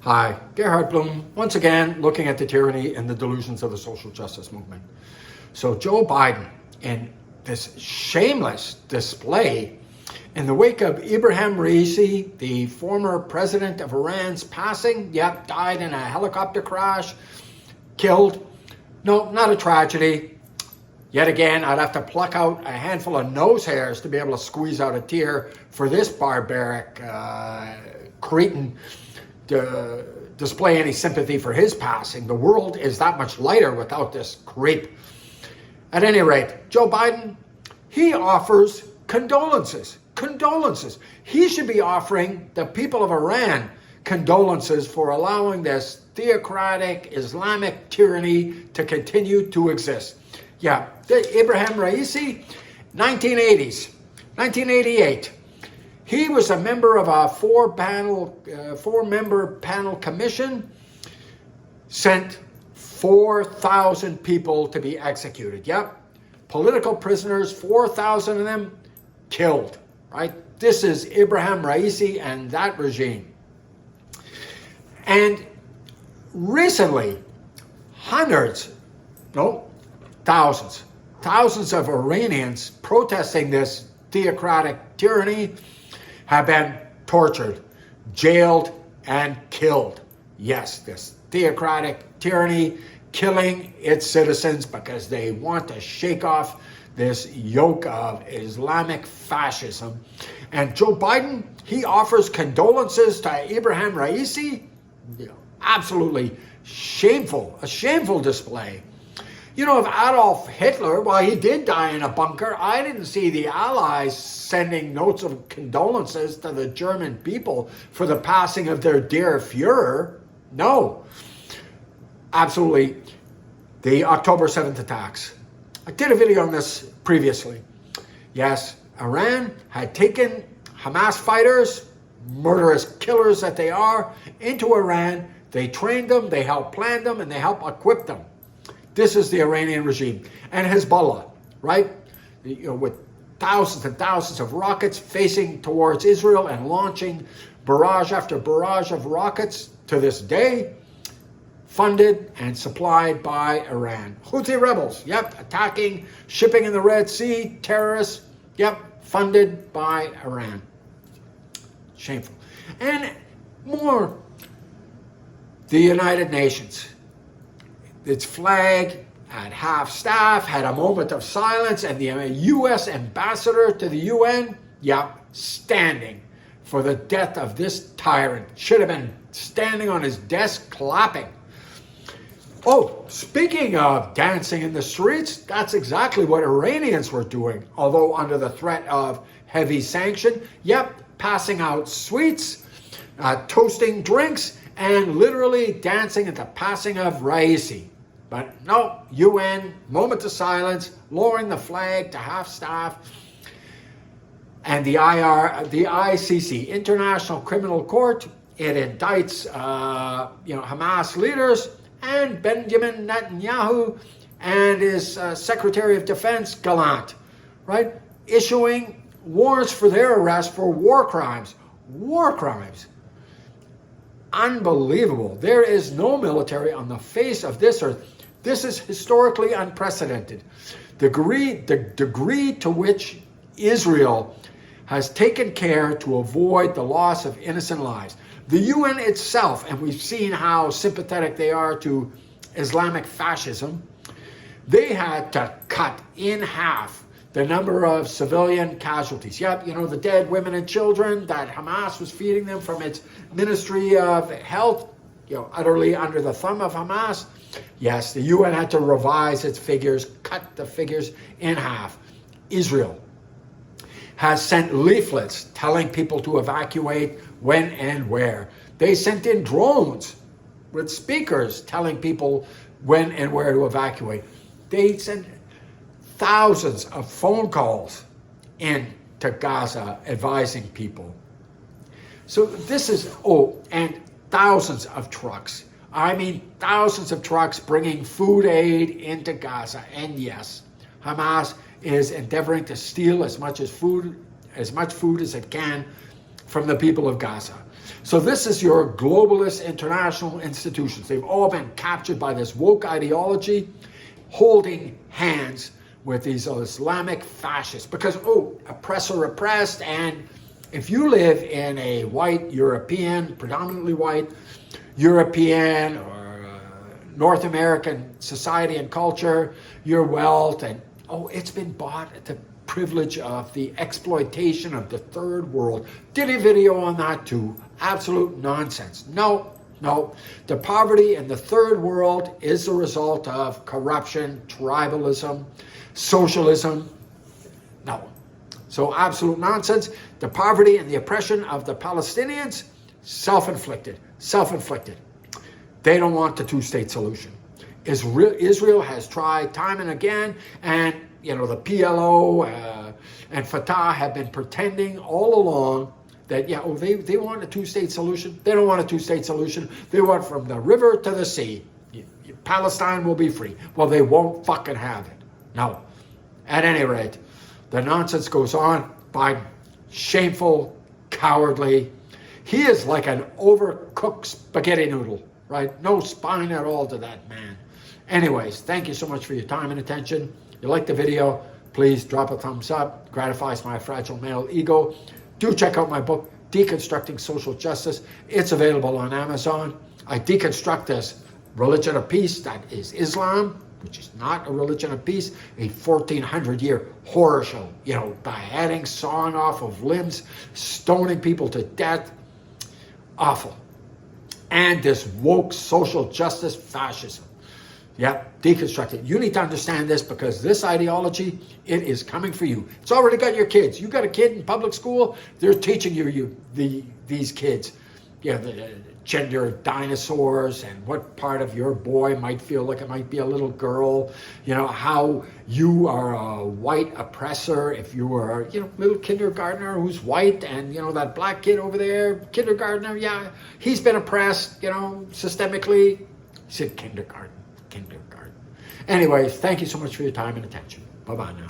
Hi, Gerhard Bloom, once again looking at the tyranny and the delusions of the social justice movement. So Joe Biden, in this shameless display, in the wake of Ibrahim Raisi, the former president of Iran's passing, died in a helicopter crash, killed. No, not a tragedy. Yet again, I'd have to pluck out a handful of nose hairs to be able to squeeze out a tear for this barbaric cretin to display any sympathy for his passing. The world is that much lighter without this creep. At any rate, Joe Biden, he offers condolences. Condolences. He should be offering the people of Iran condolences for allowing this theocratic Islamic tyranny to continue to exist. Ibrahim Raisi, 1980s, 1988. He was a member of a four-member panel commission, sent 4,000 people to be executed. Political prisoners, 4,000 of them killed, right? This is Ibrahim Raisi and that regime. And recently, thousands of Iranians protesting this theocratic tyranny have been tortured, jailed, and killed. Yes, this theocratic tyranny killing its citizens because they want to shake off this yoke of Islamic fascism. And Joe Biden, he offers condolences to Ibrahim Raisi. Absolutely shameful, a shameful display. Of Adolf Hitler, while he did die in a bunker, I didn't see the Allies sending notes of condolences to the German people for the passing of their dear Führer. No. Absolutely. The October 7th attacks. I did a video on this previously. Yes, Iran had taken Hamas fighters, murderous killers that they are, into Iran. They trained them, they helped plan them, and they helped equip them. This is the Iranian regime. And Hezbollah, right? With thousands and thousands of rockets facing towards Israel and launching barrage after barrage of rockets to this day, funded and supplied by Iran. Houthi rebels, attacking shipping in the Red Sea, terrorists, funded by Iran. Shameful. And more, the United Nations. Its flag at half-staff had a moment of silence, and the U.S. ambassador to the UN, standing for the death of this tyrant. Should have been standing on his desk clapping. Oh, speaking of dancing in the streets, that's exactly what Iranians were doing, although under the threat of heavy sanction. Passing out sweets, toasting drinks, and literally dancing at the passing of Raisi. But no, UN, moment of silence, lowering the flag to half-staff. And the ICC, International Criminal Court, it indicts Hamas leaders and Benjamin Netanyahu and his Secretary of Defense, Gallant, right? Issuing warrants for their arrest for war crimes. War crimes. Unbelievable. There is no military on the face of this earth. This is historically unprecedented. The degree to which Israel has taken care to avoid the loss of innocent lives. The UN itself, and we've seen how sympathetic they are to Islamic fascism, they had to cut in half the number of civilian casualties. The dead women and children that Hamas was feeding them from its Ministry of Health, utterly under the thumb of Hamas. Yes, the UN had to revise its figures, cut the figures in half. Israel has sent leaflets telling people to evacuate when and where. They sent in drones with speakers telling people when and where to evacuate. They sent thousands of phone calls into Gaza advising people. So this is, and thousands of trucks. I mean, thousands of trucks bringing food aid into Gaza. And yes, Hamas is endeavoring to steal as much food as it can from the people of Gaza. So this is your globalist international institutions. They've all been captured by this woke ideology, holding hands with these Islamic fascists. Because, oppressor oppressed, and if you live in a white European, predominantly white European or North American society and culture, your wealth, and it's been bought at the privilege of the exploitation of the third world. Did a video on that too. Absolute nonsense. No. The poverty in the third world is the result of corruption, tribalism, socialism. No. So absolute nonsense. The poverty and the oppression of the Palestinians, self-inflicted. Self-inflicted. They don't want the two-state solution. Israel has tried time and again, and the PLO and Fatah have been pretending all along that, they want a two-state solution. They don't want a two-state solution. They want from the river to the sea. Palestine will be free. Well, they won't fucking have it. No. At any rate, the nonsense goes on. Biden, shameful, cowardly. He is like an overcooked spaghetti noodle, right? No spine at all to that man. Anyways, thank you so much for your time and attention. If you like the video, please drop a thumbs up. Gratifies my fragile male ego. Do check out my book, Deconstructing Social Justice. It's available on Amazon. I deconstruct this religion of peace that is Islam, which is not a religion of peace, a 1400-year horror show, beheading, sawing off of limbs, stoning people to death. Awful. And this woke social justice fascism. Deconstruct it. You need to understand this, because this ideology, it is coming for you. It's already got your kids. You got a kid in public school, they're teaching these kids, the gender dinosaurs and what part of your boy might feel like it might be a little girl, how you are a white oppressor if you are, little kindergartner who's white, and, that black kid over there, kindergartner, he's been oppressed, systemically. He said kindergarten. Anyways, thank you so much for your time and attention. Bye-bye now.